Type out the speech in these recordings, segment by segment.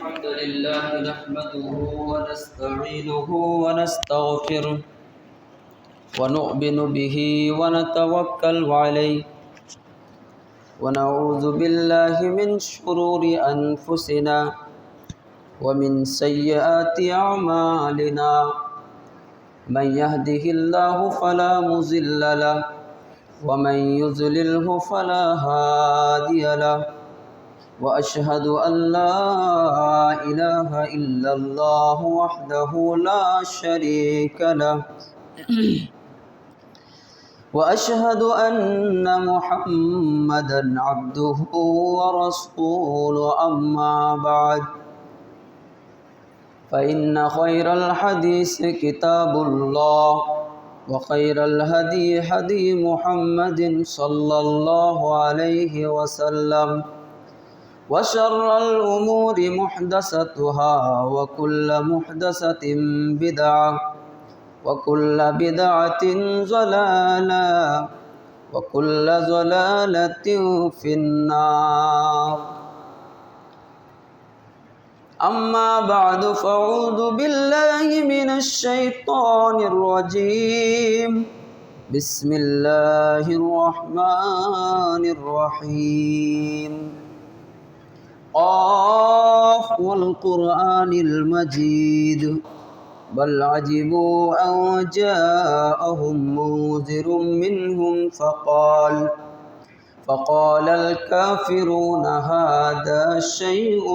الحمد لله نحمده ونستعينه ونستغفره ونؤمن به ونتوكل عليه ونعوذ بالله من شرور أنفسنا ومن سيئات أعمالنا من يهده الله فلا مضل له ومن يضلله فلا هادي له وأشهد أن لا إله إلا الله وحده لا شريك له وأشهد أن محمدا عبده ورسوله أما بعد فإن خير الحديث كتاب الله وخير الهدي هدي محمد صلى الله عليه وسلم وشر الأمور محدثاتها وكل محدثة بدعة وكل بدعة ضلالة وكل ضلالة في النار أما بعد فأعوذ بالله من الشيطان الرجيم بسم الله الرحمن الرحيم قاف والقرآن المجيد بل عجبوا أن جاءهم منذر منهم فقال الكافرون هذا شيء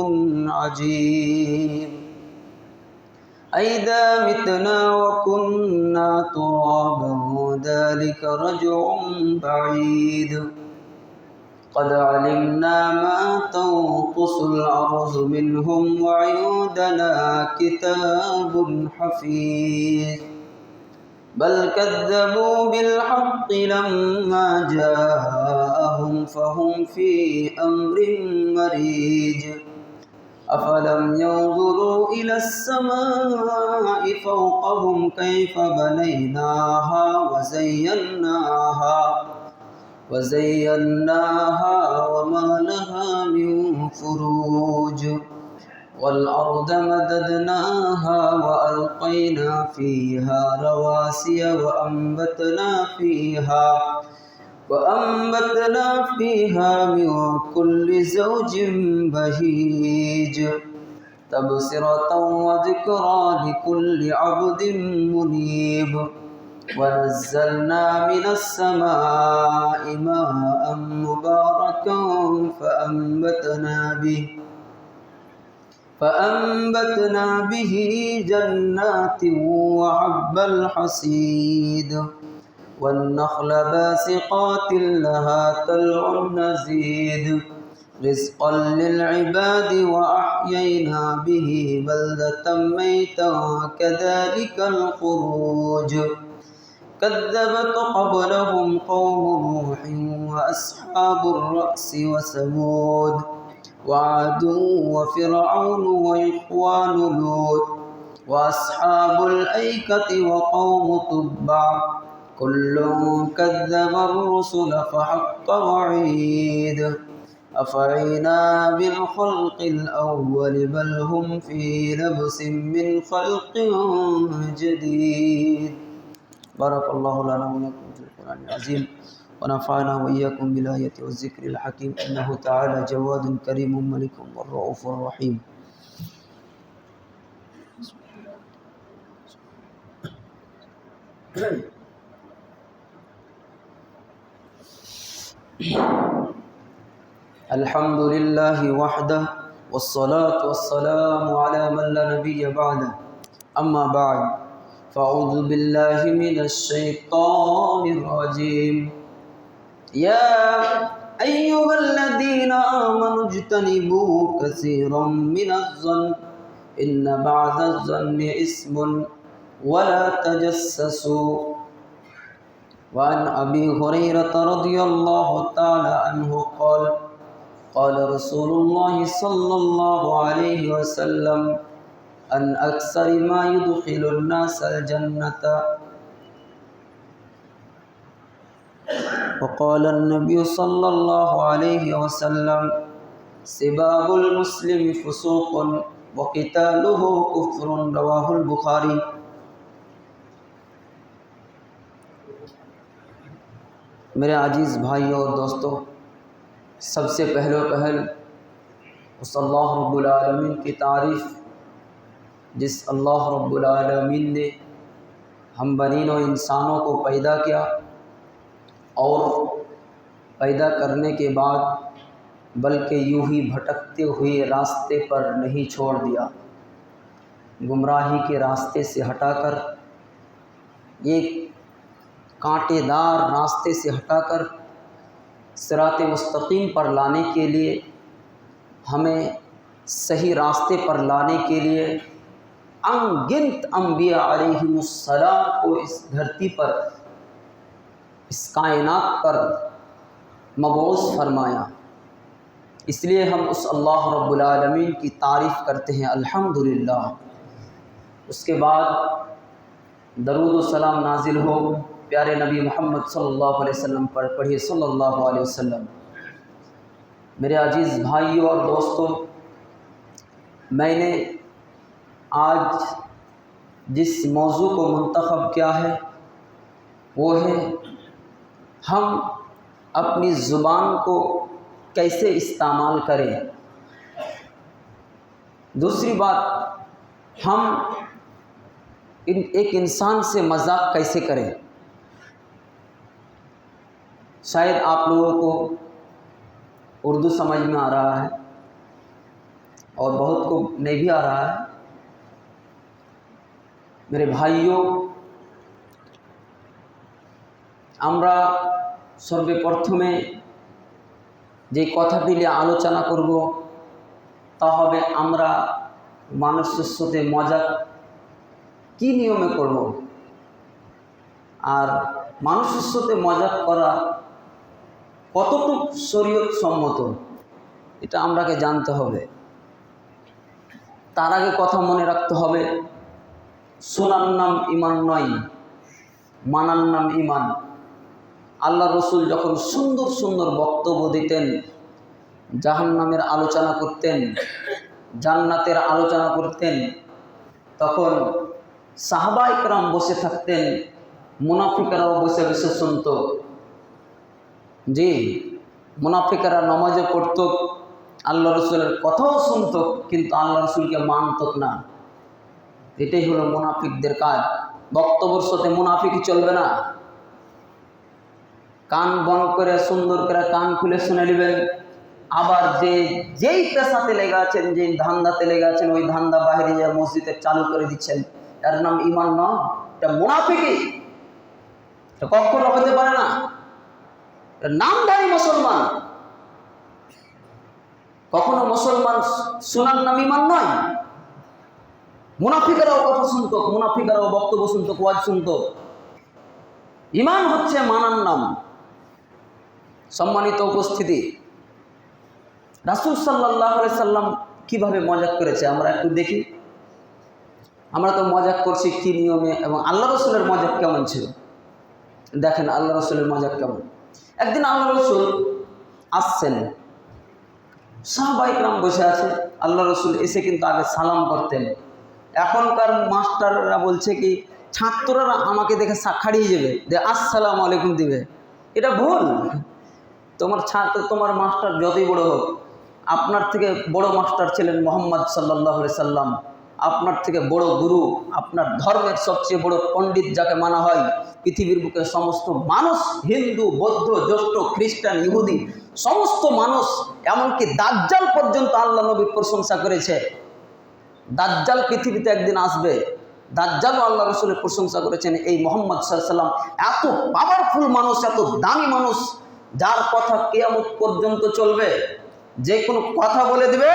عجيب أئذا متنا وكنا ترابا ذلك رجع بعيد قد علمنا ما تنقص الأرض منهم وعندنا كتاب حفيظ بل كذبوا بالحق لما جاءهم فهم في أمر مريج أفلم ينظروا إلى السماء فوقهم كيف بنيناها وزيناها وما لها من فروج والأرض مددناها وألقينا فيها رواسي وأنبتنا فيها من كل زوج بهيج تبصرة وذكرى لكل عبد منيب ونزلنا من السماء ماء مباركا فأنبتنا به جنات وحب الحصيد والنخل باسقات لها طلع نضيد رزقا للعباد وأحيينا به بلدة ميتا كذلك الخروج كذبت قبلهم قوم نوح وأصحاب الرأس وثمود وعاد وفرعون وإخوان لوط وأصحاب الأيكة وقوم تبع كل كذب الرسل فحق وعيد أفعينا بالخلق الأول بل هم في لبس من خلق جديد بارك الله لنا ولكم في القرآن العظيم ونفعنا وإياكم بالآية والذكر الحكيم إنه تعالى جواد كريم ملك والرؤوف الرحيم الحمد لله وحده والصلاة والسلام على من لا نبي بعده أما بعد فأعوذ بالله من الشيطان الرجيم يا أيها الذين آمنوا اجتنبوا كثيرا من الظن إن بعض الظن إثم ولا تجسسوا وعن أبي هريرة رضي الله تعالى عنه قال رسول الله صلى الله عليه وسلم أن أكثر ما يدخل الناس الجنة وقال النبي صلى الله عليه وسلم سباب المسلم فسوق وقتاله كفر رواه البخاري। मेरे अजीज़ भाइयों और दोस्तों, सबसे पहले उस अल्लाह रब्बुल आलमीन की तारीफ़ जिस अल्लाह रब्बुल आलमीन ने हम बनीन और इंसानों को पैदा किया और पैदा करने के बाद बल्कि यूं ही भटकते हुए रास्ते पर नहीं छोड़ दिया, गुमराही के रास्ते से हटाकर, एक कांटेदार रास्ते से हटाकर सिराते मुस्तकीम पर लाने के लिए, हमें सही रास्ते पर लाने के लिए अनगिनत अंबिया अलैहिमुस्सलाम को इस धरती पर, इस कायनात पर मबऊस फरमाया। इसलिए हम उस अल्लाह रब्बुल आलमीन की तारीफ़ करते हैं, अल्हम्दुलिल्लाह। उसके बाद दरूद व सलाम नाजिल हो प्यारे नबी मोहम्मद सल्लल्लाहु अलैहि वसल्लम पर, पढ़िए सल्लल्लाहु अलैहि वसल्लम। मेरे अजीज़ भाइयों और दोस्तों, मैंने आज जिस मौजू को मुंतखब किया है वो है हम अपनी ज़ुबान को कैसे इस्तेमाल करें। दूसरी बात, हम एक इंसान से मजाक कैसे करें। शायद आप लोगों को उर्दू समझ में आ रहा है और बहुत को नहीं भी आ रहा है। मेरे भाइयों, আমরা সর্বপ্রথমে যে কথাটি নিয়ে আলোচনা করব তা হবে আমরা মানুষের সাথে মজা কি নিয়মে করব, আর মানুষের সাথে মজা করা কতটুকু শরীয়ত সম্মত এটা আমরাকে জানতে হবে। তার আগে কথা মনে রাখতে হবে, শোনার নাম ঈমান নয়, মানার নাম ঈমান। আল্লাহ রসুল যখন সুন্দর সুন্দর বক্তব্য দিতেন, জাহান্নামের আলোচনা করতেন, জান্নাতের আলোচনা করতেন, তখন সাহাবা ইকরাম বসে থাকতেন, মুনাফিকরাও বসে বসে শুনত। জি, মুনাফিকরা নামাজও পড়ত, আল্লাহ রসুলের কথাও শুনত, কিন্তু আল্লাহ রসুলকে মানত না। এটাই হলো মুনাফিকদের কাজ। বক্তব্যের সাথে মুনাফিকই চলবে না। কান বন্ধ করে সুন্দর করে কান খুলে শুনে নেবেন, আবার যেই পেশাতে লেগে আছেন, যেই ধান্দাতে লেগে আছেন, ওই ধান্দা বাইরে যা মসজিদে চালু করে দিচ্ছেন, এর নাম ঈমান নয়, এটা মুনাফিকি। এটা কখনো হতে পারে না। নামধারী মুসলমান, কখনো মুসলমান শোনার নাম ঈমান নয়। মুনাফিকরাও কথা শুনত, মুনাফিকরাও বক্তব্য শুনত, ওয়াজ শুনত। ঈমান হচ্ছে মানার নাম। সম্মানিত উপস্থিতি, রাসূল সাল্লাল্লাহু আলাইহি সাল্লাম কিভাবে মজাক করেছে আমরা একটু দেখি। আমরা তো মজাক করছি কি নিয়মে, এবং আল্লাহ রসুলের মজাক কেমন ছিল দেখেন। আল্লাহ রসুলের মজাক কেমন। একদিন আল্লাহ রসুল আসছেন, সাহাবা ইকরাম বসে আছে, আল্লাহ রসুল এসে কিন্তু আগে সালাম করতেন। এখনকার মাস্টাররা বলছে কি, ছাত্ররা আমাকে দেখে খাড়িয়ে যাবে, যে আসসালামু আলাইকুম দিবে। এটা ভুল। তোমার ছাত্র, তোমার মাস্টার যতই বড় হোক, আপনার থেকে বড় মাস্টার ছিলেন মুহাম্মদ সাল্লাল্লাহু আলাইহি সাল্লাম। আপনার থেকে বড় গুরু, আপনার ধর্মের সবচেয়ে বড় পণ্ডিত যাকে মানা হয়, পৃথিবীর বুকে সমস্ত মানুষ, হিন্দু, বৌদ্ধ, জ্যৈষ্ঠ, খ্রিস্টান, ইহুদি, সমস্ত মানুষ, এমনকি দাজ্জাল পর্যন্ত আল্লাহ নবীর প্রশংসা করেছে। দাজ্জাল পৃথিবীতে একদিন আসবে, দাজ্জালও আল্লাহ রসুলের প্রশংসা করেছেন। এই মুহাম্মদ সাল্লাল্লাহু আলাইহি সাল্লাম এত পাওয়ারফুল মানুষ, এত দামি মানুষ, যার কথা কিয়ামত পর্যন্ত চলবে। যে কোনো কথা বলে দিবে,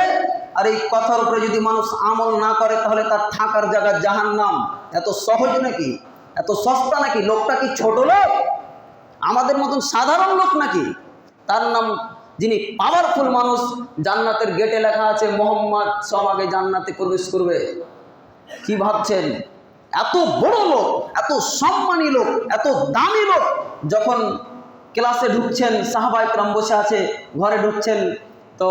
আর এই কথার উপরে যদি মানুষ আমল না করে তাহলে তার থাকার জায়গা জাহান্নাম। এত সহজ নাকি? এত সস্তা নাকি? লোকটা কি ছোট লোক? আমাদের মতন সাধারণ লোক নাকি? তার নাম, যিনি পাওয়ারফুল মানুষ, জান্নাতের গেটে লেখা আছে মুহাম্মদ সব আগে জান্নাতে প্রবেশ করবে। কি ভাবছেন? এত বড় লোক, এত সম্মানী লোক, এত দামি লোক, যখন ক্লাসে ঢুকছেন, সাহাবা ইকরাম বসে আছে, ঘরে ঢুকছেন, তো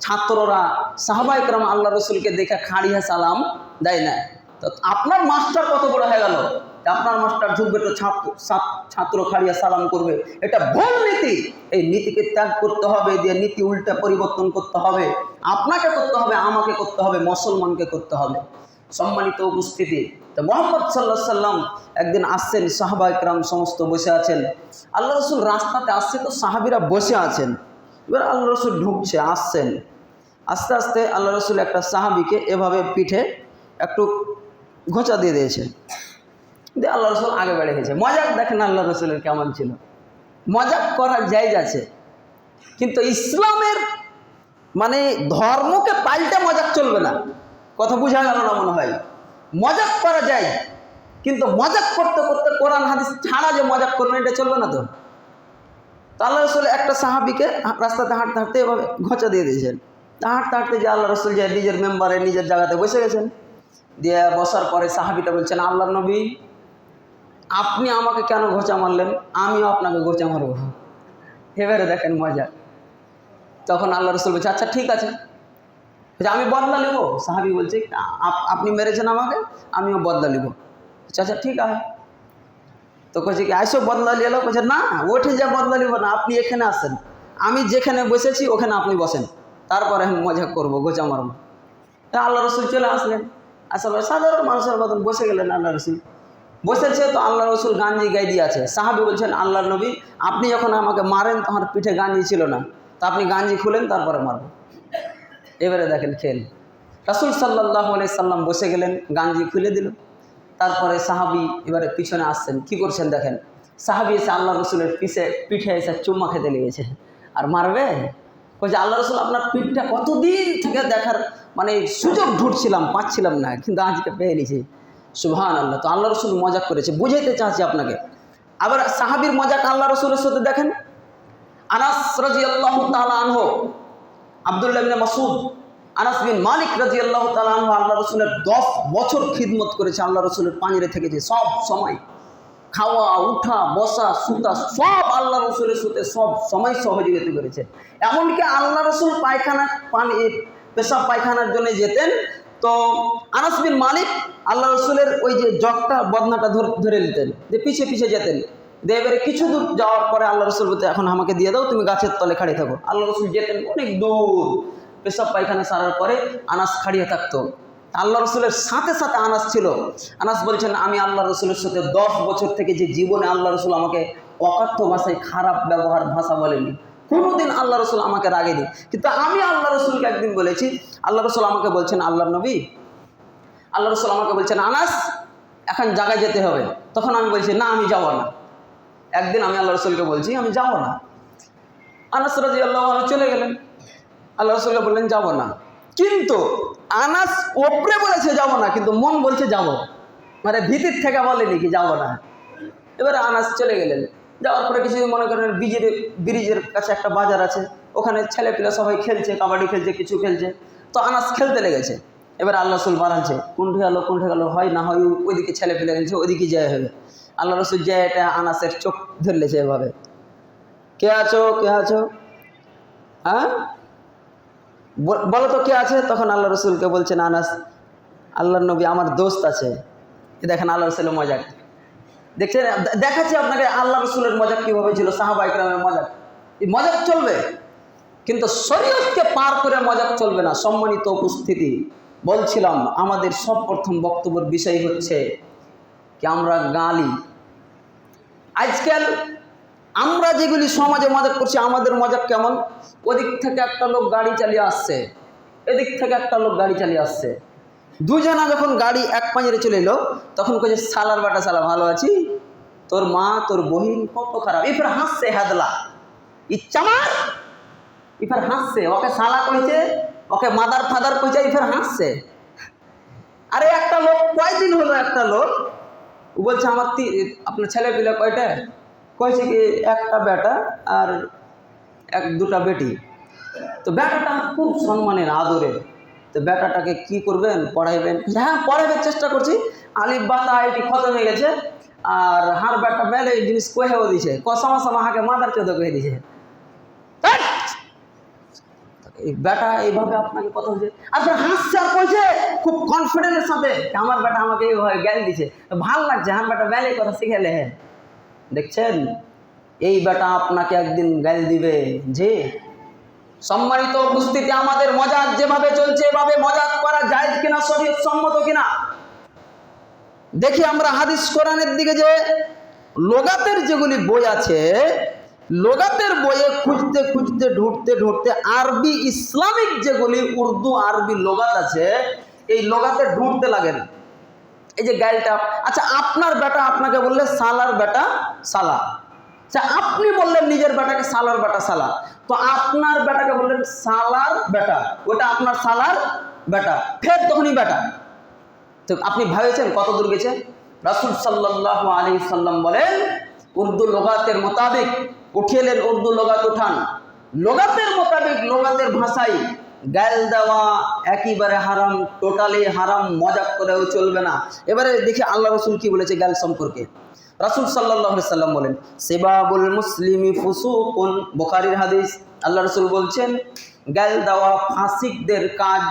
ছাত্ররা সাহাবা ইকরাম আল্লাহ রসুলকে দেখে খাড়িয়া সালাম দেয় না। তো আপনার মাস্টার কত বড় হয়ে গেল, আপনার মাস্টার ঢুকবে তো ছাত্র খাড়িয়া সালাম করবে, এটা ভুল নীতি। এই নীতিকে ত্যাগ করতে হবে, দিয়ে নীতি উল্টা পরিবর্তন করতে হবে। আপনাকে করতে হবে, আমাকে করতে হবে, মুসলমানকে করতে হবে। সম্মানিত উপস্থিতি, তো মুহাম্মদ সাল্লাল্লাহু আলাইহি সাল্লাম একদিন আসছেন, সাহাবা ইকরাম সমস্ত বসে আছেন। আল্লাহ রসুল রাস্তাতে আসছে, তো সাহাবিরা বসে আছেন। এবার আল্লাহ রসুল ঢুকছে, আসছেন। আস্তে আস্তে আল্লাহ রসুল একটা সাহাবিকে এভাবে পিঠে একটু ঘোঁচা দিয়ে দিয়েছে, দিয়ে আল্লাহ রসুল আগে বেড়ে গেছে। মজাক দেখেন আল্লাহ রসুলের কেমন ছিল। মজাক করার জায়েজ আছে, কিন্তু ইসলামের মানে ধর্মকে পাল্টে মজাক চলবে না। কথা বুঝা গেল না মনে হয়? মজাক করা যায়, কিন্তু মজাক করতে করতে কোরআন হাদিস ছাড়া যে মজাক করবেন এটা চলবে না। তো আল্লাহ রসুল একটা সাহাবিকে রাস্তাতে হাঁটতে হাঁটতে এভাবে ঘোঁচা দিয়ে দিয়েছেন। হাঁটতে হাঁটতে যে আল্লাহ রসুল যে নিজের মেম্বারে নিজের জায়গাতে বসে গেছেন। দিয়ে বসার পরে সাহাবিটা বলছেন, আল্লাহ নবী, আপনি আমাকে কেন ঘোঁচা মারলেন? আমিও আপনাকে ঘোঁচা মারব। এবারে দেখেন মজা। তখন আল্লাহ রসুল বলছে, আচ্ছা ঠিক আছে, আমি বদলা নেব। সাহাবি বলছে, আপনি মেরেছেন আমাকে, আমিও বদলা নেব। আচ্ছা ঠিক আছে। তো কইছে কি আইসো বদলা নিয়ে এলো? বলছে না, ওঠে যা বদলা নিব না, আপনি এখানে আসেন, আমি যেখানে বসেছি ওখানে আপনি বসেন, তারপরে আমি মজা করবো, গোচা মারবো। আল্লাহ রসুল চলে আসলেন, আসলে সাধারণ মানুষের মতন বসে গেলেন। আল্লাহ রসুল বসেছে, তো আল্লাহ রসুল গাঞ্জি গাই দিয়ে আছে। সাহাবি বলছেন, আল্লাহ নবী, আপনি যখন আমাকে মারেন তখন পিঠে গাঞ্জি ছিল না, তা আপনি গাঞ্জি খুলেন তারপরে মারবো। এবারে দেখেন খেল। রাসূল সাল্লাল্লাহু আলাইহি সাল্লাম বসে গেলেন, গাঞ্জি খুলে দিল। তারপরে সাহাবি এবারে পিছনে আসছেন, কি করছেন দেখেন। সাহাবি এসে আল্লাহ রসুলের পিঠে এসে চুম্মা খেতে লেগেছে। আর মারবে? বলছে, আল্লাহ রসুল, আপনার পিঠটা কতদিন থেকে দেখার মানে সুযোগ পাচ্ছিলাম না, কিন্তু আজকে পেয়ে নিয়েছি। সুবহানাল্লাহ। তো আল্লাহ রসুল মজাক করেছে, বুঝাইতে চাচ্ছি আপনাকে। আবার সাহাবির মজাক আল্লাহ রসুলের সাথে দেখেন। আনাস রাদিয়াল্লাহু তাআলা আনহু, আব্দুল্লাহ ইবনে মাসউদ, আনাস বিন মালিক রাদিয়াল্লাহু তাআলা আনহু আল্লাহ রসুলের 10 বছর খিদমত করেছে, আল্লাহ রসুলের পাঞ্জরে থেকেছে সব সময়। খাওয়া, উঠা, বসা, সুতা সব আল্লাহ রসুলের সাথে সব সময় সহযোগিতা করেছে। এমনকি আল্লাহ রসুল পেশাব পায়খানার জন্য যেতেন, তো আনাস বিন মালিক আল্লাহ রসুলের ওই যে জগটা বদনাটা ধরে নিতেন, যে পিছিয়ে পিছিয়ে যেতেন। দিয়ে এবারে কিছু দূর যাওয়ার পরে আল্লাহ রসুল বলতে, এখন আমাকে দিয়ে দাও, তুমি গাছের তলে খাড়িয়ে থাকো। আল্লাহ রসুল যেতেন অনেক দূর, পেশাব পায়খানা সারার পরে আনাস খাড়িয়ে থাকতো। আল্লাহ রসুলের সাথে সাথে আনাস ছিল। আনাস বলছেন, আমি আল্লাহ রসুলের সাথে 10 বছর থেকে যে জীবনে আল্লাহ রসুল আমাকে অকথ্য ভাষায় খারাপ ব্যবহার ভাষা বলেনি, কোনোদিন আল্লাহ রসুল আমাকে রাগেনি। কিন্তু আমি আল্লাহ রসুলকে একদিন বলেছি, আল্লাহ রসুল আমাকে বলছেন, আল্লাহ নবী, আল্লাহ রসুল আমাকে বলছেন, আনাস এখন জায়গায় যেতে হবে। তখন আমি বলছি, না আমি যাব না। একদিন আমি আল্লাহ রসুলকে বলছি, আমি যাব না। আনাস রাদিয়াল্লাহু আনহু চলে গেলেন, আল্লাহ রসুলকে বললেন যাব না। কিন্তু আনাস ওপরে বলেছে যাব না, কিন্তু মন বলছে যাব, মানে ভিতর থেকে বলেনি কি যাব না। এবারে আনাস চলে গেলেন। যাওয়ার পরে কিছু মনে করেন ব্রিজের কাছে একটা বাজার আছে, ওখানে ছেলেপিলা সবাই খেলছে, কাবাডি খেলছে, কিছু খেলছে। তো আনাস খেলতে লেগেছে। এবার আল্লাহ রসুল বাড়াচ্ছে, কোনঠে গেল হয় না হয় ওইদিকে ছেলেপিলা খেলছে, ওইদিকে যায় হবে। আল্লাহ রসুল যায়, এটা আনাসের চোখ ধরলেছে এভাবে, কে আছো হ্যাঁ বলো তো কে আছে? তখন আল্লাহ রসুলকে বলছেন, আনাস, আল্লাহ নবী আমার দোস্ত আছে। দেখেন আল্লাহ রসুলের মজাক দেখছেন। দেখাচ্ছি আপনাকে আল্লাহ রসুলের মজাক কীভাবে ছিল, সাহাবা ইকরামের মজাক। এই মজাক চলবে, কিন্তু শরীয়তকে পার করে মজাক চলবে না। সম্মানিত উপস্থিতি, বলছিলাম আমাদের সব প্রথম বক্তব্যের বিষয় হচ্ছে কি, আমরা গালি। আজকাল আমরা যেগুলি সমাজে মজাক করছি, আমাদের মজাক কেমন? ওদিক থেকে একটা লোক গাড়ি চালিয়ে আসছে, এদিক থেকে একটা লোক গাড়ি চালিয়ে আসছে। দুজনা যখন গাড়ি এক পাঁজরে চলে এলো, তখন কইছে, সালার বাটা সালা, ভালো আছি, তোর মা তোর বহিন কত খারাপ। এরপর হাসছে, হাদলা ইচ্ছা মার, এরপর হাসছে, ওকে সালা কইছে, ওকে মাদার ফাদার কইছে, এরপর হাসছে। আরে একটা লোক, কয়দিন হলো একটা লোক বলছে, আমার আপনার ছেলে পিলে কয়টা? কয়েছে কি, একটা বেটা আর দুটা বেটি। তো বেটাটা খুব সম্মানের আদরের। তো বেটাটাকে কি করবেন, পড়াইবেন? হ্যাঁ পড়াইবার চেষ্টা করছি, আলিফ বাতা আইটি খতম হয়ে গেছে, আর হার বেটা মেলে এই জিনিস কহেও দিছে, কসমা হাকে মাদার চোদ কহে দিছে। এই বেটা এইভাবে আপনাকে কথা বলছে, আপনার হাসছে আর কইছে খুব কনফিডেন্সের সাথে আমার বেটা আমাকে এইভাবে জ্ঞান দিছে, ভাল লাগছে, হ্যাঁ বেটা বেলে কথা শিখেলে। হ্যাঁ দেখছেন, এই বেটা আপনাকে একদিন গাল দিবে। যে সম্মানিত উপস্থিতি, আমাদের মজাক যেভাবে চলছে এভাবে মজাক করা যায় কিনা, শরীয়ত সম্মত কিনা দেখি আমরা হাদিস কোরআনের দিকে। যে লোগাতের যেগুলি বই আছে, লোগাতের বইয়ে খুঁজতে খুঁজতে ঢুঁড়তে ঢুঁড়তে আরবি ইসলামিক যেগুলি উর্দু আরবি লোগাত আছে, এই লোগাতে ঢুঁড়তে লাগেন। এই যে গাইলটা, আচ্ছা আপনার বেটা আপনাকে বললে সালার বেটা সালা, আচ্ছা আপনি বললেন নিজের বেটাকে সালার বেটা সালা, তো আপনার বেটাকে বললেন সালার বেটা, ওটা আপনার সালার বেটা, ফের তখনই বেটা। তো আপনি ভেবেছেন কত দূর গেছে? রাসূল সাল্লাল্লাহু আলাইহি সাল্লাম বলেন উর্দু লোগাতের মোতাবেক উঠিয়েলেন, উর্দু লোগাত উঠান, লোগাতের মোতাবেক লোগাতের ভাষায় গাল দেওয়া একেবারে হারাম, টোটালি হারাম, মজাক করেও চলবে না। এবারে দেখি আল্লাহ রসুল কি বলেছে গাল সম্পর্কে। রাসূল সাল্লাল্লাহু আলাইহি সাল্লাম বলেন সিবাবুল মুসলিমি ফুসুকুন, বুখারীর হাদিস। আল্লাহ রসুল বলছেন গাল দেওয়া ফাসিকদের কাজ,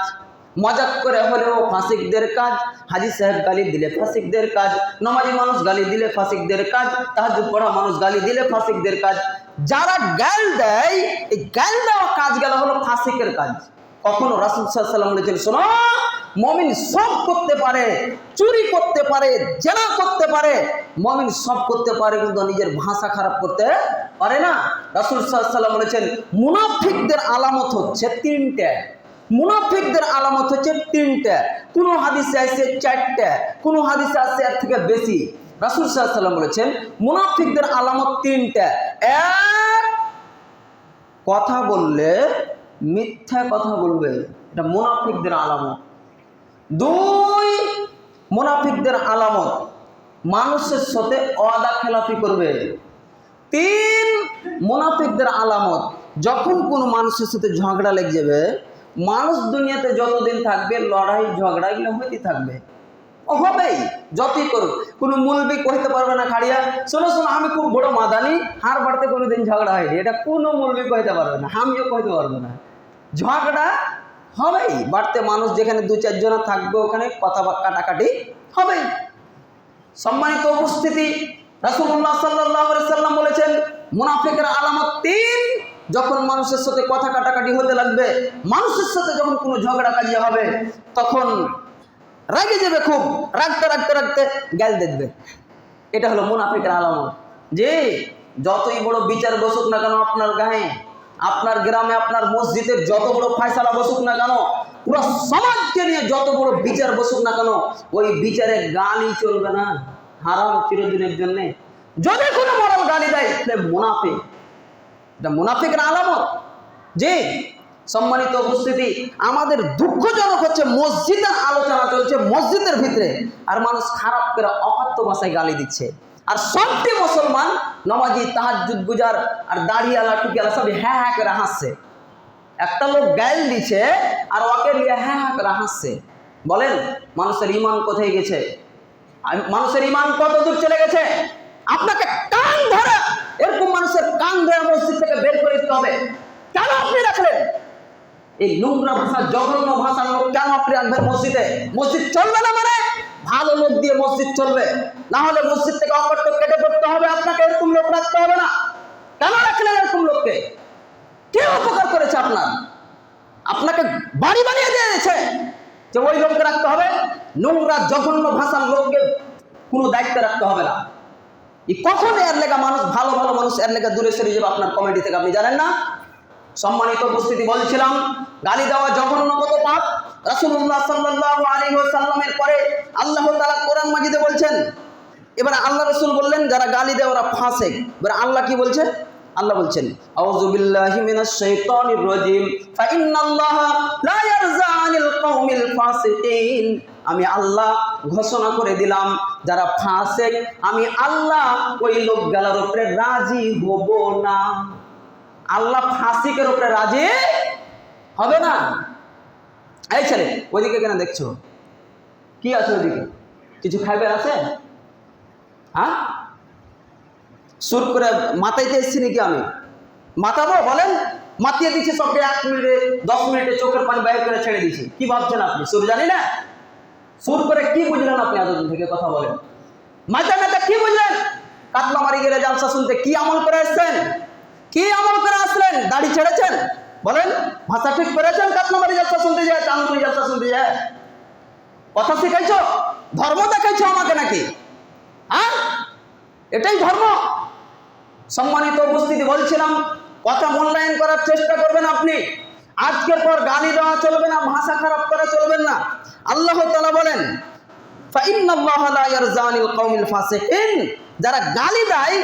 মজাক করে হলেও ফাসিকদের কাজ। হাজী সাহেব গালি দিলে ফাসিকদের কাজ, নামাজি মানুষ গালি দিলে ফাসিকদের কাজ, তাহাজ্জুদ পড়া মানুষ গালি দিলে ফাসিকদের কাজ। যারা গাল দেয়, এই গাল দেওয়া কাজগুলো হলো ফাসিকের কাজ। কখনো রাসূল সাল্লাল্লাহু আলাইহি ওয়াসাল্লাম বলেছেন, শোনো, মুমিন সব করতে পারে, চুরি করতে পারে, জেনা করতে পারে, মুমিন সব করতে পারে, কিন্তু নিজের ভাষা খারাপ করতে পারে না। রাসূল সাল্লাল্লাহু আলাইহি ওয়াসাল্লাম বলেছেন মুনাফিকদের আলামত হচ্ছে তিনটে, মুনাফিকদের আলামত হচ্ছে তিনটা, কোন হাদিসে আছে চারটা, কোন হাদিসে আছে এর থেকে বেশি। রাসূল সাল্লাল্লাহু আলাইহি ওয়াসাল্লাম বলেছেন মুনাফিকদের আলামত তিনটা। এক, কথা বললে মিথ্যা কথা বলবে, এটা মুনাফিকদের আলামত। দুই, মুনাফিকদের আলামত মানুষের সাথে ওয়াদা খেলাফি করবে। তিন, মুনাফিকদের আলামত যখন কোনো মানুষের সাথে ঝগড়া লেগে যাবে, মানুষ দুনিয়াতে যতদিন থাকবে লড়াই ঝগড়া এগুলো হইতে থাকবে, হবেই, যতই করুক। কোনো মুলবি কইতে পারবে না খাড়িয়া, শোনো শোনো আমি খুব বড় মাদানি, হার বাড়তে কোনোদিন ঝগড়া হয়নি, এটা কোনো মুলবি কইতে পারবে না, আমিও কইতে পারবো না। ঝগড়া হবেই, বাড়তে মানুষ যেখানে দু চারজন থাকবে ওখানে কথা কাটাকাটি হবেই। সম্মানিত উপস্থিতি, রাসূলুল্লাহ সাল্লাল্লাহু আলাইহি সাল্লাম বলেছেন মুনাফিকের আলামত তিন, যখন মানুষের সাথে কথা কাটাকাটি হতে লাগবে, মানুষের সাথে যখন কোনো ঝগড়া কাজিয়া হবে, তখন রাগে যাবে, খুব রাগতে রাগতে রাগতে গাল দিবে। এটা হলো মুনাফিকের আলামত। যে যতই বড় বিচার বসুক না কেন আপনার গায়ে, আপনার গ্রামে, আপনার মসজিদের যত বড় ফয়সালা বসুক না কেন, পুরো সমাজকে নিয়ে যত বড় বিচার বসুক না কেন, ওই বিচারে গালি চলবে না, হারাম চিরদিনের জন্য। যদি কোনো মরাল গালি দেয় তাহলে মুনাফিক, এটা মুনাফিকের আলামত। যে সম্মানিত উপস্থিতি, আমাদের দুঃখজনক হচ্ছে মসজিদের আলোচনা চলছে মসজিদের ভিতরে, আর মানুষ খারাপ করে অকথ্য ভাষায় গালি দিচ্ছে, আর সবটি মুসলমান নামাজি তাহাজ্জুদ গুজার আর দাড়িওয়ালা টুকিওয়ালা সব হ্যাঁ হ্যাঁ করে হাসছে। একটা লোক গাল দিচ্ছে আর ওকে নিয়ে হ্যাঁ হ্যাঁ করে হাসছে। বলেন মানুষের ইমান কোথায় গেছে? মানুষের ইমান কত দূর চলে গেছে? আপনাকে কান ধরে, এরকম মানুষের কান ধরে মসজিদ থেকে বের করে দিতে হবে। কেন আপনি রাখলেন এই নোংরা ভাষা, জঘন্য ভাষার লোক কেন আপনি রাখবেন মসজিদে? মসজিদ চলবে না মানে ভালো লোক দিয়ে মসজিদ চলবে, না হলে মসজিদ থেকে অকট্য কেটে পড়তে হবে। আপনাকে এরকম লোক রাখতে হবে না। কেন রাখলেন এরকম লোককে? কে উপকার করেছে আপনার? আপনাকে বাড়ি বানিয়ে দিয়েছে যে ওই লোককে রাখতে হবে? নোংরা জঘন্য ভাষার লোককে কোনো দায়িত্ব রাখতে হবে না। কখন এর লেগা মানুষ, ভালো ভালো মানুষ এর লেগা দূরে সরে যাবে আপনার কমিটি থেকে, আপনি জানেন না? সম্মানিত উপস্থিতি, বলছিলাম গালি দেওয়া জঘন্য কত পাপ। রাসূলুল্লাহ সাল্লাল্লাহু আলাইহি ওয়াসাল্লামের পরে আল্লাহ তাআলা কোরআন মাজিদে বলছেন, এবার আল্লাহ রাসূল বললেন যারা গালি দেয় ওরা ফাসিক। এবার আল্লাহ কি বলছেন? আল্লাহ বলছেন আউযু বিল্লাহি মিনাশ শাইতানির রাজিম ফা ইন্নাল্লাহা লা ইয়ারযা আনিল কওমিল ফাসিকিন। আমি আল্লাহ ঘোষণা করে দিলাম যারা ফাসিক, আমি আল্লাহ ওই লোকগুলোর উপরে রাজি হব না। আল্লাহ ফাসিকের উপরে রাজি হবে না। এই ছেলে ওইদিকে কেন দেখছো? কি আছে ওইদিকে? কিছু খাইবার আছে? হ্যাঁ, সুর করে মাথাইতে এসছি নাকি? আমি মাতাবো? বলেন মাতিয়ে দিচ্ছে সবকে 1 মিনিটে 10 মিনিটে চোখের পানি বাইর করে ছেড়ে দিচ্ছে। কি ভাবছেন আপনি? সুর জানি না? সুর করে কি বুঝলেন আপনি? এতদিন থেকে কথা বলেন, মাথা মাথা কি বুঝলেন? কাতলা মারি গেলে জালসা শুনতে কি আমল করে আসছেন? কি আমল করে আসলেন? দাড়ি ছেড়েছেন? বলেন, ভাষা ঠিক করেছেন? কাতলা মারি জালসা শুনতে যায়, চাঁদমণি জালসা শুনতে যায়, কথা শিখাইছো? ধর্ম দেখাইছো আমাকে নাকি? হ্যাঁ, এটাই ধর্ম? সম্মানিত উপস্থিতি, বলছিলাম কথা মূল্যায়ন করার চেষ্টা করবেন আপনি। আজকের পর গালি দেওয়া চলবে না, ভাষা খারাপ করা চলবেন না। আল্লাহ তাআলা বলেন, ফাইন্নাল্লাহা লা ইয়ারজানিল কওমিল ফাসিকিন, যারা গালি দেয়,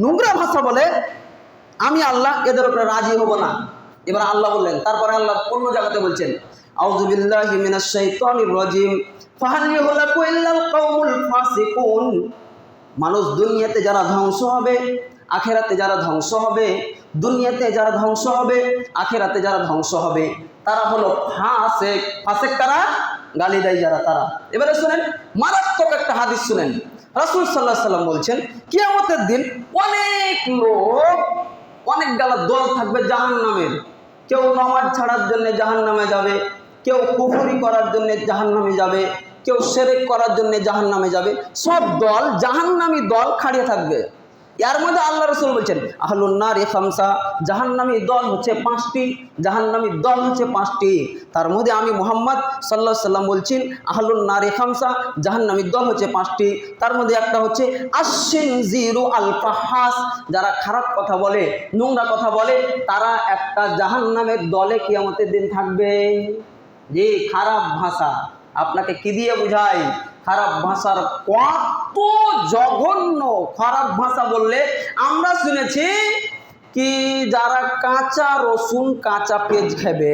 নোংরা ভাষা বলে, আমি আল্লাহ এদের উপরে রাজি হব না। এবার আল্লাহ বললেন, তারপরে আল্লাহ অন্য জায়গাতে বলছেন, আউযু বিল্লাহি মিনাশ শাইতানির রাজিম, ফাহাল ইহলাকু ইল্লাল কওমুল ফাসিকুন। মানুষ দুনিয়াতে যারা ধ্বংস হবে, আখেরাতে যারা ধ্বংস হবে, দুনিয়াতে যারা ধ্বংস হবে, আখেরাতে যারা ধ্বংস হবে, তারা হলো ফাসিক। ফাসিক কারা? গালি দেয় যারা, তারা। এবারে শুনেন, মারাত্মক একটা হাদিস শুনেন। রাসূল সাল্লাল্লাহু আলাইহি সাল্লাম বলছেন, কিয়ামতের দিন অনেক লোক, অনেক গালা দল থাকবে জাহান্নামের। কেউ নামাজ ছাড়ার জন্য জাহান্নামে যাবে, কেউ কুফরি করার জন্য জাহান্নামে যাবে, কেউ শিরক করার জন্য জাহান্নামে যাবে। সব দল, জাহান্নামী দল খাড়িয়ে থাকবে। এর মধ্যে আল্লাহ রাসূল বলছেন, আহলুন নারি খামসা, জাহান্নামী দল হচ্ছে 5টি, জাহান্নামী দল হচ্ছে 5টি। তার মধ্যে আমি মুহাম্মদ সাল্লাল্লাহু আলাইহি সাল্লাম বলছেন, আহলুন নারি খামসা, জাহান্নামী দল হচ্ছে 5টি। তার মধ্যে একটা হচ্ছে আশ-শিনজিরু আল ফাহাস, যারা খারাপ কথা বলে, নোংরা কথা বলে, তারা একটা জাহান্নামের দলে কিয়ামতের দিন থাকবে। যে খারাপ ভাষা, আপনাকে কি দিয়ে বুঝাই? খারাপ ভাষার কত জঘন্য! খারাপ ভাষা বললে আমরা শুনেছি কি, যারা কাঁচা রসুন কাঁচা পেঁয়াজ খাবে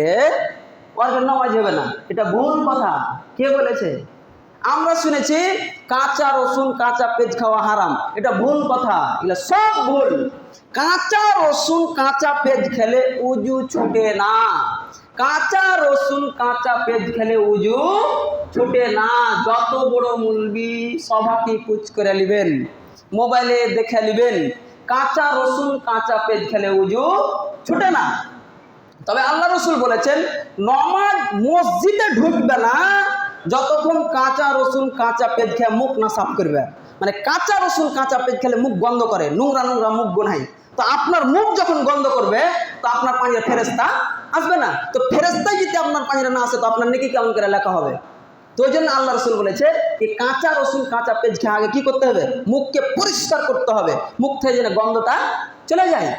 ওর নামাজ হবে না। এটা ভুল কথা। কে বলেছে? আমরা শুনেছি কাঁচা রসুন কাঁচা পেঁয়াজ খাওয়া হারাম। এটা ভুল কথা, এগুলো সব ভুল। কাঁচা রসুন কাঁচা পেঁয়াজ খেলে উজু ছুটে না। কাঁচা রসুন কাঁচা পেঁয়াজ খেলে উজু ছুটে না। যত বড় মুলবি সভাকে কুচ করে নেবেন, মোবাইলে দেখে নেবেন, কাঁচা রসুন কাঁচা পেঁয়াজ খেলে উজু ছুটে না। তবে আল্লাহ রসুল বলেছেন, নমাজ মসজিদে ঢুকবে না যতক্ষণ কাঁচা রসুন কাঁচা পেঁয়াজ খেয়ে মুখ না সাফ করবে। মানে কাঁচা রসুন কাঁচা পেঁয়াজ খেলে মুখ গন্ধ করে, নোংরা নোংরা মুখ গোনাই। তো আপনার মুখ যখন গন্ধ করবে, তো আপনার পাঞ্জার ফেরেশতা আসবে না। তো ফেরেশতাই যদি আপনার পাঞ্জারে না আসে, তো আপনার নেকি কেমন করে লেখা হবে? তো ওই জন্য আল্লাহ রসুল বলেছে যে কাঁচা রসুন কাঁচা পেঁয়াজ খেয়ে আগে কি করতে হবে? মুখকে পরিষ্কার করতে হবে, মুখ থেকে যেন গন্ধটা চলে যায়।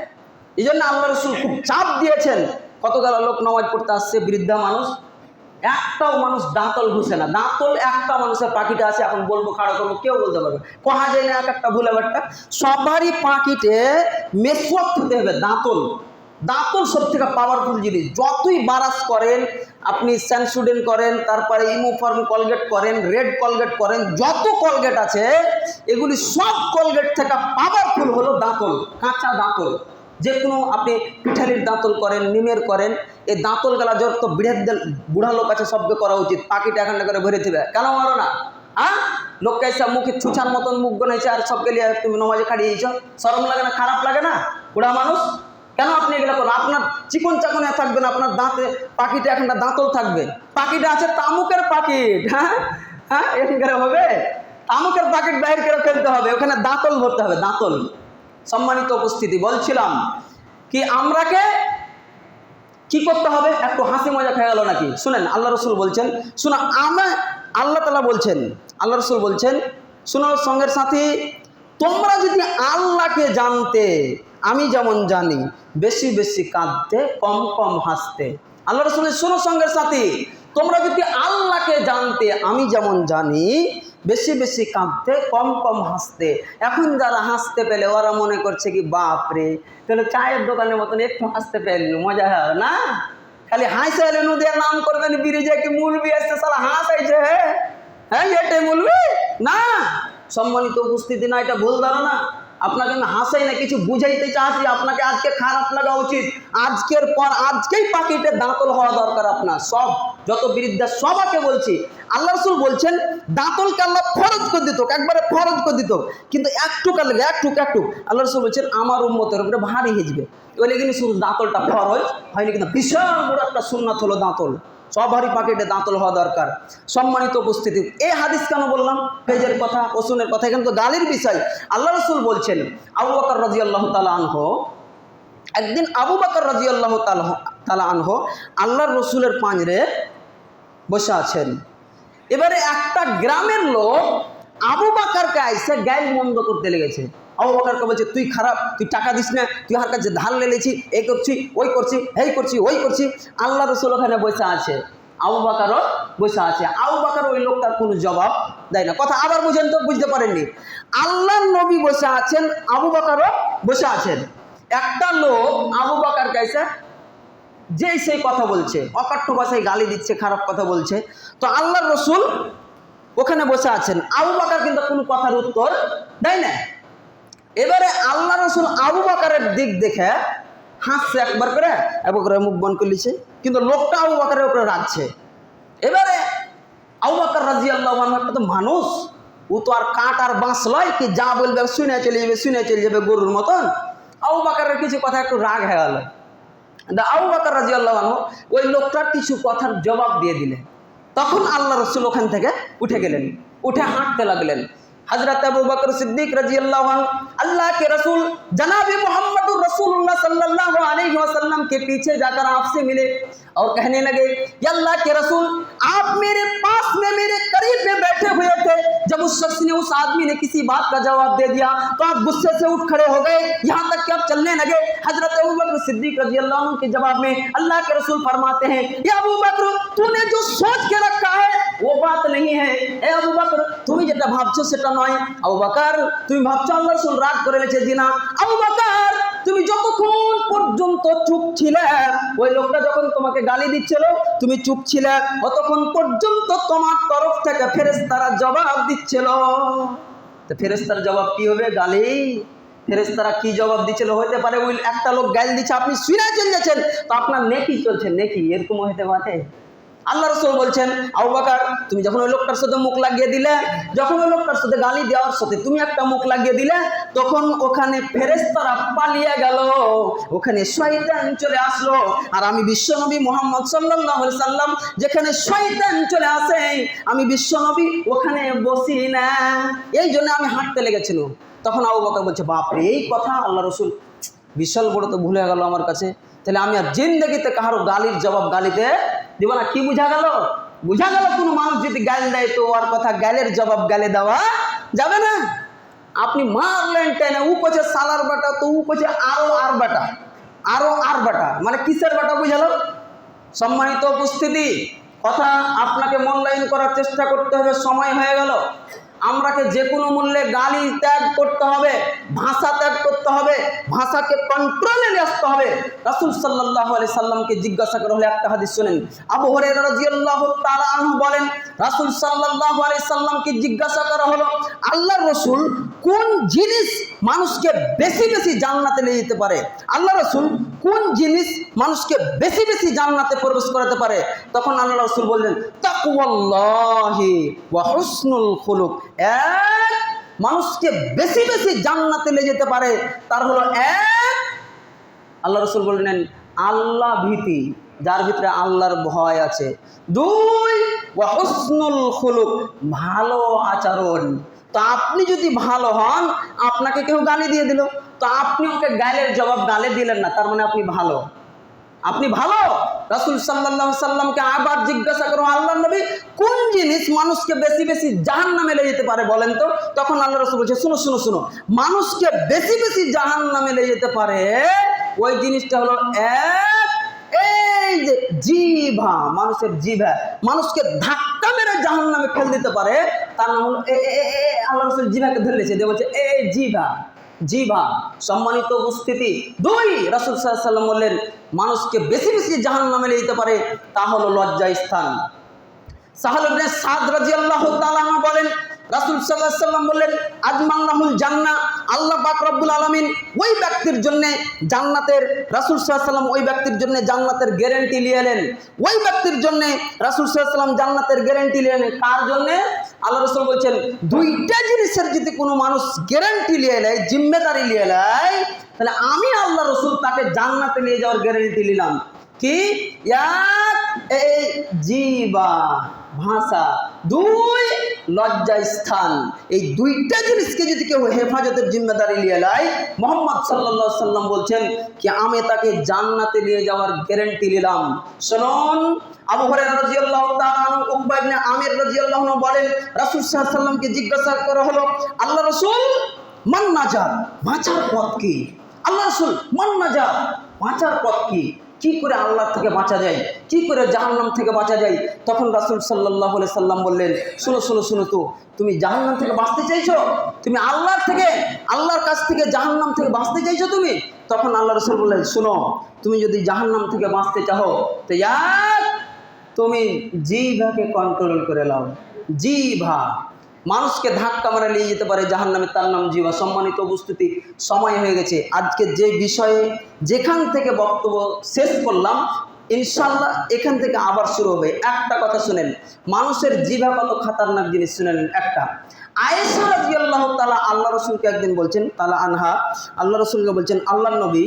এই জন্য আল্লাহ রসুল খুব চাপ দিয়েছেন। কতগুলো লোক নামাজ পড়তে আসছে, বৃদ্ধা মানুষ, একটাও মানুষ দাঁতল ঘুষে না। দাঁতল একটা মানুষের পাখিটা আছে, এখন বলবো খাড়া করবো, কেউ বলতে পারবে? কহা যায় না এক একটা ভুল একটা। সবারই পাখিতে মেসওয়াক দিতে হবে, দাঁতল। দাঁতল সব থেকে পাওয়ারফুল জিনিস। যতই বারাস করেন আপনি, স্যানসুডেন করেন, তারপরে ইমোফর্ম কলগেট করেন, রেড কলগেট করেন, যত কলগেট আছে এগুলি সব কলগেট থেকে পাওয়ারফুল হলো দাঁতল, কাঁচা দাঁতল। যে কোনো আপনি পিঠালির দাঁতল করেন, নিমের করেন, এই দাঁতল গেলা যত বুড়া লোক আছে সবকে করা উচিত। পাখিটা এখানটা করে ভরে দিবে, কেন মারো না? হ্যাঁ, লোককে এসে মুখে ছুঁচার মতন মুখ বানাইছে, আর সবকে নিয়ে তুমি নমাজে খাড়িয়েছ। শরম লাগে না? খারাপ লাগে না? বুড়া মানুষ, কেন আপনি এগুলো করেন? আপনার চিকন চাকনে থাকবে না, আপনার দাঁতে পাখিটা এখানটা দাঁতল থাকবে। পাখিটা আছে তামুকের পাখিট। হ্যাঁ হ্যাঁ, এখানকার হবে তামুকের পাখিট বাইর করে ফেলতে হবে, ওখানে দাঁতল ভরতে হবে, দাঁতল। সম্মানিত উপস্থিতি, বলছিলাম কি, আমরাকে কি করতে হবে? একটু হাসি মজা খেয়ে গেল নাকি? শুনেন, আল্লাহ রসুল বলছেন, শুনো, আল্লাহ তাআলা বলছেন, আল্লাহ রসুল বলছেন, শুনো সঙ্গের সাথী, তোমরা যদি আল্লাহকে জানতে আমি যেমন জানি, বেশি বেশি কাঁদতে কম কম হাসতে। আল্লাহ রসুলের শুনো সঙ্গের সাথী, তোমরা যদি আল্লাহকে জানতে আমি যেমন জানি, বেশি বেশি কাঁদতে কম কম হাসতে। এখন যারা হাসতে পেলে ওরা মনে করছে কি, বাপরে, তাহলে চায়ের দোকানের মতন একটু হাসতে পেলে মজা হয় না? খালি হাসে এলে নদীর নাম করবেন, ব্রিজে কি মুলবি আসছে, সালা হাসাইছে, হ্যাঁ এটাই মুলবি না। সম্মানিত উপস্থিতি, না, এটা ভুল ধারণা। আপনাকে আমি হাসাই না, কিছু বুঝাইতে চাচ্ছি। আপনাকে আজকে খারাপ লাগা উচিত। আজকের পর আজকেই পাখিতে দাঁতল হওয়া দরকার আপনার। সব যত বৃদ্ধা সবাকে বলছি, আল্লাহ রসুল বলছেন দাঁতলকে আল্লাহ ফরজ করে দিত, একবারে ফরজ করে দিত, কিন্তু একটু কালে একটু আল্লাহ রসুল বলছেন আমার উম্মতের উপরে ভারী হিজবে। ওই লেগে শুধু দাঁতলটা ফরজ হয়নি, কিন্তু বিশাল বড় একটা সুন্নাত হলো দাঁতল। সবারই পাকেটে দাঁতল হওয়া দরকার। সম্মানিত উপস্থিতি, এই হাদিস কেন বললাম? পেজের কথা, ওসুনের কথা, এখানে তো গালির বিষয়। আল্লাহ রসুল বলছেন, আবু বকর রাদিয়াল্লাহু তাআলা আনহু, একদিন আবু বকর রাদিয়াল্লাহু তাআলা আনহু আল্লাহর রসুলের পাঁজরে বসে আছেন। এবারে একটা গ্রামের লোক আবু বকরকে আইসে গাইল মন্দ করতে লেগেছে। আবু বকরকে বলছে, তুই খারাপ, তুই টাকা দিস না, তুই আর কাছে ধার লেছি, এই করছি, ওই করছি, এই করছি, ওই করছি। আল্লাহ রসুল ওখানে বসে আছে, আবু বকরও বসে আছে। আবু বকর ওই লোকটার কোনো জবাব দেয় না। কথা আবার বুঝেন তো, বুঝতে পারেননি? আল্লাহর নবী বসে আছেন, আবু বকরও বসে আছেন। একটা লোক আবু বকরকে আইসে যেই সেই কথা বলছে, অকথ্য ভাষায় গালি দিচ্ছে, খারাপ কথা বলছে। তো আল্লাহর রসুল ওখানে বসে আছেন, আবু বকর কিন্তু কোনো কথার উত্তর দেয় না। এবারে আল্লাহ রসুল আবু বকরের দিক দেখে হাসছে একবার করে, একবার করে মুখ বন্ধ করে লিছে, কিন্তু লোকটা আবু বকরের উপরে রাখছে। এবারে আবু বকর রাদিয়াল্লাহু আনহু একটা তো মানুষ, ও তো আর কাঠ আর বাঁশ লয় কি যা বলবে শুনে চলে যাবে, শুনে চলে যাবে গরুর মতন। আবু বকরের কিছু কথা একটু রাগ হয়ে গেল। আবু বকর রাদিয়াল্লাহু আনহু ওই লোকটার কিছু কথার জবাব দিয়ে দিলেন। তখন আল্লাহ রসুল ওখান থেকে উঠে গেলেন, উঠে হাঁটতে লাগলেন। हजरत अबू बकर सिद्दीक रज़ियल्लाहु अन्हु अल्लाह के रसूल जनाब मोहम्मदुर रसूलुल्लाह सल्लल्लाहु अलैहि वसल्लम के पीछे जाकर आपसे मिले और कहने लगे, या अल्लाह के रसूल, आप मेरे पास में मेरे करीब में बैठे हुए थे। जब उस शख्स ने, उस आदमी ने किसी बात का जवाब दे दिया तो आप गुस्से से उठ खड़े हो गए, यहाँ तक कि आप चलने लगे। हजरत अबू बकर सिद्दीक रज़ियल्लाहु अन्हु के जवाब में अल्लाह के रसूल फरमाते हैं, या अबू बकर, तूने जो सोच के रखा है वो बात नहीं है। ए अबू बकर, তুমি যেটা ভাবছো সেটা নয়। আবু বকর, তুমি ভাবছো আল্লাহ রাসূল রাগ করে লেছে, জি না। আবু বকর, তুমি যতক্ষণ পর্যন্ত চুপ ছিলে, ওই লোকটা যখন তোমাকে গালি দিচ্ছিল তুমি চুপ ছিলে, ততক্ষণ পর্যন্ত তোমার তরফ থেকে ফেরেশতারা জবাব দিচ্ছিল। তো ফেরেশতার জবাব কি হবে? গালি। ফেরেশতারা কি জবাব দিচ্ছিল? হতে পারে ওই একটা লোক গালি দিচ্ছে, আপনি শুনে চলে যাচ্ছেন, তো আপনার নেকি চলছে, নেকি, এরকম হতে পারে। আল্লাহ রসুল বলছেন, আবু বকর, তুমি যখন ওই লোকটার সাথে মুখ লাগিয়ে দিলে, যখন ওই লোকটার সাথে গালি দেওয়ার সাথে তুমি একটা মুখ লাগিয়ে দিলে, তখন ওখানে ফেরেশতারা পালিয়ে গেল, ওখানে শয়তান চলে আসলো। আর আমি বিশ্বনবী মুহাম্মদ সাল্লাল্লাহু আলাইহি সাল্লাম, যেখানে শয়তান চলে আসে আমি বিশ্বনবী ওখানে বসি না, এই জন্য আমি হাঁটতে লেগেছিল। তখন আবু বকর বলছে, বাপরে, এই কথা! আল্লাহ রসুল, বিশাল বড় তো ভুলে গেল আমার কাছে, তাহলে আমি আর জিন্দেগিতে কারো গালির জবাব গালিতে দিব না। কি বুঝা গেল? বুঝা গেল কোনো মানুষ যদি গাল দেয় তো ওর কথা গালের জবাব গালে দেওয়া যাবে না। আপনি মারলেন টেনে, ও কছে সালার বাটা, তো ও কছে আরো আর বাটা, আরো আর বাটা, মানে কিসের বাটা বুঝালো? সম্মানিত উপস্থিতি, কথা আপনাকে মূল্যায়ন করার চেষ্টা করতে হবে। সময় হয়ে গেল। আমরাকে যে কোনো মূল্যে গালি ত্যাগ করতে হবে, ভাষা ত্যাগ করতে হবে, ভাষাকে কন্ট্রোলে নিয়ে আসতে হবে। রাসূল সাল্লাল্লাহু আলাইহি সাল্লামকে জিজ্ঞাসা করা হলে একটা হাদিস শুনেন। আবু হুরায়রা রাদিয়াল্লাহু তাআলা আনহু বলেন, রাসূল সাল্লাল্লাহু আলাইহি সাল্লামকে জিজ্ঞাসা করা হলো, আল্লাহর রাসূল কোন জিনিস মানুষকে বেশি বেশি জান্নাতে নিয়ে যেতে পারে? আল্লাহ রাসূল কোন জিনিস মানুষকে বেশি বেশি জান্নাতে প্রবেশ করাতে পারে? তখন আল্লাহ রাসূল বললেন, তাকওয়াল্লাহি ওয়া হুসনুল খুলুক। এক, মানুষকে বেশি বেশি জান্নাতে নিয়ে যেতে পারে তার হলো এক, আল্লাহ রাসূল বললেন, আল্লাহ ভীতি, যার ভিতরে আল্লাহর ভয় আছে। দুই, ওয়া হুসনুল খুলুক, ভালো আচরণ। তো আপনি যদি ভালো হন, আপনাকে কেউ গালি দিয়ে দিল, তো আপনি ওকে গালের জবাব গালে দিলেন না, তার মানে আপনি ভালো, আপনি ভালো। রাসূল সাল্লাল্লাহু আলাইহি সাল্লামকে আবার জিজ্ঞাসা করো, আল্লাহর নবী কোন জিনিস মানুষকে বেশি বেশি জাহান্নামে নিয়ে যেতে পারে বলেন তো? তখন আল্লাহ রাসূল বলছে, শুনো শুনো শুনো, মানুষকে বেশি বেশি জাহান্নামে নিয়ে যেতে পারে ওই জিনিসটা হলো এক, এই যে জিভা, মানুষের জিভা মানুষকে ধাক্কা মেরে জাহান্নামে ফেল দিতে পারে, তার নাম হলো আল্লাহ রাসূল জিভাকে ধরে নিয়েছে, দিয়ে বলছে জিভা, জিভা। সম্মানিত উপস্থিতি, দুই, রাসূল সাল্লাল্লাহু আলাইহি ওয়াসাল্লাম বললেন মানুষকে বেশি বেশি জাহান্নামে নিয়ে যেতে পারে তা হলো লজ্জা স্থান। সাহল ইবনে সাদ রাদিয়াল্লাহু তাআলা আনহু বলেন, রাসূল সাল্লাল্লাহু আলাইহি ওয়াসাল্লাম বললেন, আজমাল্লাহুল জান্নাহ, আল্লাহ পাক রব্বুল আলামিন ওই ব্যক্তির জন্য জান্নাতের, রাসূল সাল্লাল্লাহু আলাইহি ওয়াসাল্লাম ওই ব্যক্তির জন্য জান্নাতের গ্যারান্টি নিয়ে এলেন। ওই ব্যক্তির জন্য রাসূল সাল্লাল্লাহু আলাইহি ওয়াসাল্লাম জান্নাতের গ্যারান্টি নিয়ে এলেন। কার জন্য? আল্লাহ রাসূল বলছেন দুইটা জিনিসের যদি কোনো মানুষ গ্যারান্টি নিয়ে নেয়, জিম্মেদারি নিয়ে নেয়, তাহলে আমি আল্লাহ রাসূল তাকে জান্নাতে নিয়ে যাওয়ার গ্যারান্টি নিলাম। কি? এক, এই জিবা ভাষা, দুই লজ্জা স্থান। এই দুইটা জিনিসকে যদি কেউ হেফাজতের জিম্মেদারি নিয়ে নেয়, মুহাম্মদ সাল্লাল্লাহু আলাইহি সাল্লাম বলছেন কি আমি তাকে জান্নাতে নিয়ে যাওয়ার গ্যারান্টি নিলাম। শুনুন, আবু হুরায়রা রাদিয়াল্লাহু তাআলা আনহু, উকবা ইবনে আমির রাদিয়াল্লাহু আনহু বলেন রাসূল সাল্লাল্লাহু আলাইহি সাল্লামকে জিজ্ঞাসা করা হলো, আল্লাহ রাসূল মান নাজাত, বাঁচার পথ কি? আল্লাহ রাসূল মান নাজাত, বাঁচার পথ কি? কি করে আল্লাহ থেকে বাঁচা যায়, কি করে জাহান্নাম থেকে বাঁচা যায়? তখন রাসূল সাল্লাল্লাহু আলাইহি সাল্লাম বললেন, শুনো শুনো শুনো, তো তুমি জাহান্নাম থেকে বাঁচতে চাইছো? তুমি আল্লাহর কাছ থেকে জাহান্নাম থেকে বাঁচতে চাইছো তুমি? তখন আল্লাহ রাসূল বললেন, শুনো, তুমি যদি জাহান্নাম থেকে বাঁচতে চাও তো তুমি জিভাকে কন্ট্রোল করে নাও। জিভা মানুষকে ধাক্কা মারা নিয়ে যেতে পারে জাহান্নামে, তার নাম জিভা। সম্মানিত উপস্থিতি, সময় হয়ে গেছে। আজকে যে বিষয়ে যেখান থেকে বক্তব্য শেষ করলাম, ইনশাআল্লাহ এখান থেকে আবার শুরু হবে। একটা কথা শুনেন, মানুষের জিভা কত খাতারনাক জিনিস শুনেন। একটা, আয়েশা রাদিয়াল্লাহু তাআলা আল্লাহ রাসূলকে একদিন বলছেন, তাআলা আনহা আল্লাহ রাসূলকে বলছেন, আল্লাহর নবী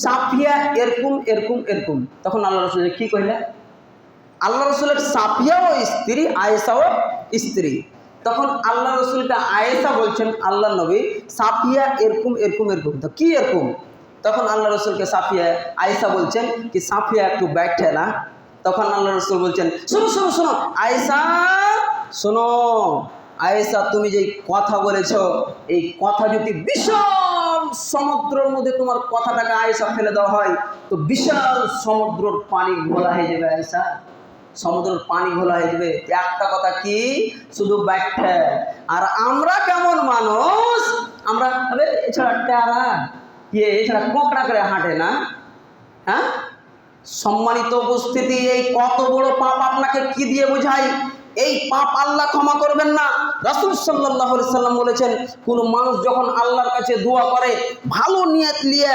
সাফিয়া এরকম এরকম এরকম। তখন আল্লাহ রাসূল কি কইলে? আল্লাহ রাসূলের সাফিয়াও স্ত্রী, আয়েশাও স্ত্রী। তখন আল্লাহ রাসূলটা আয়েশা বলছেন, আল্লাহ নবী সাফিয়া এরকম এরকম এরকম। তো কি এরকম? তখন আল্লাহ রাসূলকে সাফিয়া, আয়েশা বলছেন কি সাফিয়া একটু ব্যাঠে না। তখন আল্লাহ রাসূল বলছেন, শোনো শোনো শোনো আয়েশা, শোনো আয়েশা, তুমি যে কথা বলেছো, এই কথা যদি বিশাল সমুদ্রের মধ্যে তোমার কথাটাকে আয়েশা ফেলে দেওয়া হয়, তো বিশাল সমুদ্রের পানি ঘোলা হয়ে যাবে আয়েশা, সমুদ্রের পানি ঘোলা হয়ে যাবে। একটা কথা কি, শুধু ব্যাখ্যা। আর আমরা কেমন মানুষ, আমরা এছাড়া টেরা এছাড়া কোঁকড়া করে হাঁটে না। হ্যাঁ, সম্মানিত উপস্থিতি, এই কত বড় পাপ আপনাকে কি দিয়ে বোঝাই? এই পাপ আল্লাহ ক্ষমা করবেন না। রাসূল সাল্লাল্লাহু আলাইহি সাল্লাম বলেছেন, কোন মানুষ যখন আল্লাহর কাছে দোয়া করে ভালো নিয়ত নিয়ে,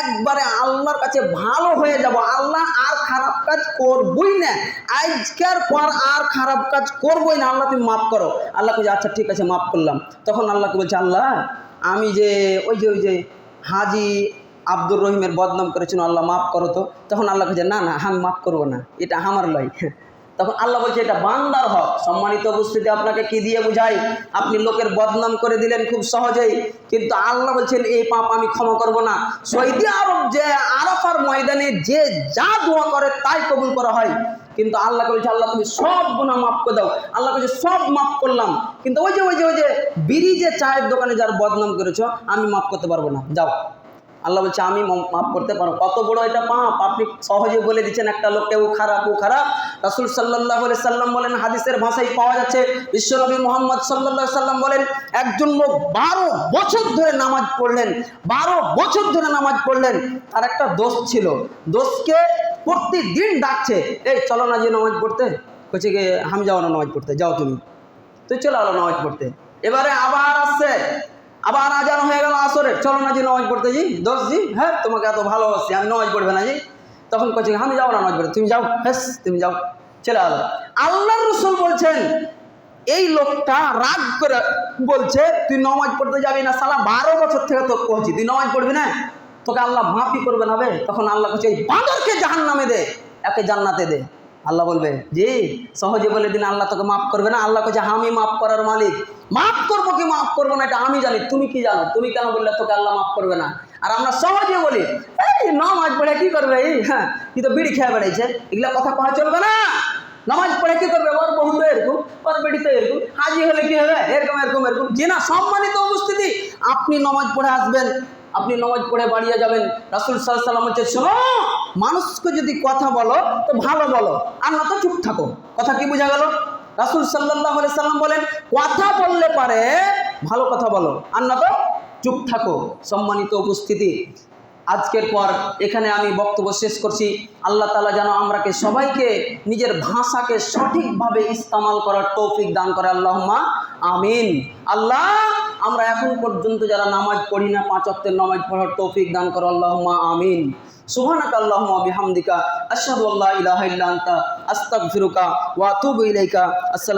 একবারে আল্লাহর কাছে ভালো হয়ে যাব, আল্লাহ আর খারাপ কাজ করবই না, আজকের পর আর খারাপ কাজ করবই না, আল্লাহ তুমি মাফ করো। আল্লাহ বলছে আচ্ছা ঠিক আছে মাফ করলাম। তখন আল্লাহকে বলছে, আল্লাহ আমি যে ওই যে হাজি আব্দুর রহিমের বদনাম করেছিল, আল্লাহ মাফ করো তো। তখন আল্লাহ বলছে না না, আমি মাফ করবো না, এটা আমার লয়। তখন আল্লাহ বলছে এটা বান্দার হক। সম্মানিত উপস্থিতি, আপনাকে কি দিয়ে বুঝাই? আপনি লোকের বদনাম করে দিলেন খুব সহজেই, কিন্তু আল্লাহ বলছেন এই পাপ আমি ক্ষমা করব না। সৌদি আরব যে আরাফার ময়দানে যে যা দোয়া করে তাই কবুল করা হয়, কিন্তু আল্লাহকে বলছে আল্লাহ তুমি সব গুনাহ মাফ করে দাও। আল্লাহ বলছে সব মাফ করলাম, কিন্তু ওই যে ব্রিজে চায়ের দোকানে যার বদনাম করেছো আমি মাফ করতে পারবো না, যাও। আল্লাহ বলছে আমি মাফ করতে পারো। কত বড় এটা পাপ, আপনি সহজে বলে দিচ্ছেন একটা লোককে ও খারাপ ও খারাপ। রাসূল সাল্লাল্লাহু আলাইহি সাল্লাম বলেন, হাদিসের ভাষায় পাওয়া যাচ্ছে, বিশ্বনবী মুহাম্মদ সাল্লাল্লাহু আলাইহি সাল্লাম বলেন, একজন লোক 12 বছর ধরে নামাজ পড়লেন, 12 বছর ধরে নামাজ পড়লেন। তার একটা দোস্ত ছিল, দোস্তকে প্রতিদিন ডাকছে, এই চলো না যে নামাজ পড়তে। কইছে কি আমি যাও না নামাজ পড়তে, যাও তুমি, তুই চলে আলো নামাজ পড়তে। এবারে আবার আসছে, আবার আজান হয়ে গেল আসরের, চলো না জি নামাজ পড়তে। জি দোস্ত জি, হ্যাঁ তোমাকে এত ভালোবাসি, আমি নামাজ পড়বে না জি। তখন কইছে আমি যাও না নামাজ পড়তে, তুমি যাও, হ্যাঁ তুমি যাও, চলে আলো। আল্লাহর রাসূল বলছেন এই লোকটা রাগ করে বলছে তুই নামাজ পড়তে যাবি না, সালা 12 বছর থেকে তোকে কইছি তুই নামাজ পড়বি না, তোকে আল্লাহ মাফই করবে না। তখন আল্লাহ বলছে এই বাঁদরকে জাহান্নামে দে, একে জান্নাতে দে। আল্লাহ বলবে জি, সহজে বলে দিন আল্লাহ তোকে মাফ করবে না। আল্লাহ বলছে আমি মাফ করার মালিক, মাফ করবো কি মাফ করবো না এটা আমি জানি, তুমি কি জানো? তুমি কেন বললে তোকে আল্লাহ মাফ করবে না? আর আমরা সহজে বলি এই নামাজ পড়ে কি করবে, এই হ্যাঁ কি তো বিড়ি খেয়ে বেড়াইছে, এগুলা কথা কওয়া চলবে না। নামাজ পড়ে কি করবে, ওর বহু তো এরকম, ওর বেটি তো এরকম, হাজি হলে কি হবে, এরকম এরকম এরকম। যে না, সম্মানিত উপস্থিতি, আপনি নামাজ পড়ে আসবেন, আপনি নামাজ পড়ে বাড়িয়ে যাবেন। রাসূল সাল্লাল্লাহু আলাইহি সাল্লাম বলছে শোনো, মানুষকে যদি কথা বলো তো ভালো বলো, আর না তো চুপ থাকো। কথা কি বোঝা গেল? রাসূল সাল্লাল্লাহু আলাইহি সাল্লাম বলেন কথা বললে পারে ভালো কথা বলো, আর না তো চুপ থাকো। সম্মানিত উপস্থিতি, আজকের পর এখানে আমি বক্তব্য শেষ করছি। আল্লাহ তাআলা যেন আমরাকে সবাইকে নিজের ভাষাকে সঠিকভাবে ইস্তেমাল করার তৌফিক দান করে, আল্লাহুম্মা আমিন। আল্লাহ আমরা এখন পর্যন্ত যারা নামাজ পড়ি না, 5 ওয়াক্তের নামাজ পড়ার তৌফিক দান করো, আল্লাহুম্মা আমিন। সুবহানাকা আল্লাহুম্মা বিহামদিকা আশহাদু আল্লা ইলাহা ইল্লা আনতা আস্তাগফিরুকা ওয়া আতুবু ইলাইকা। আসসালামু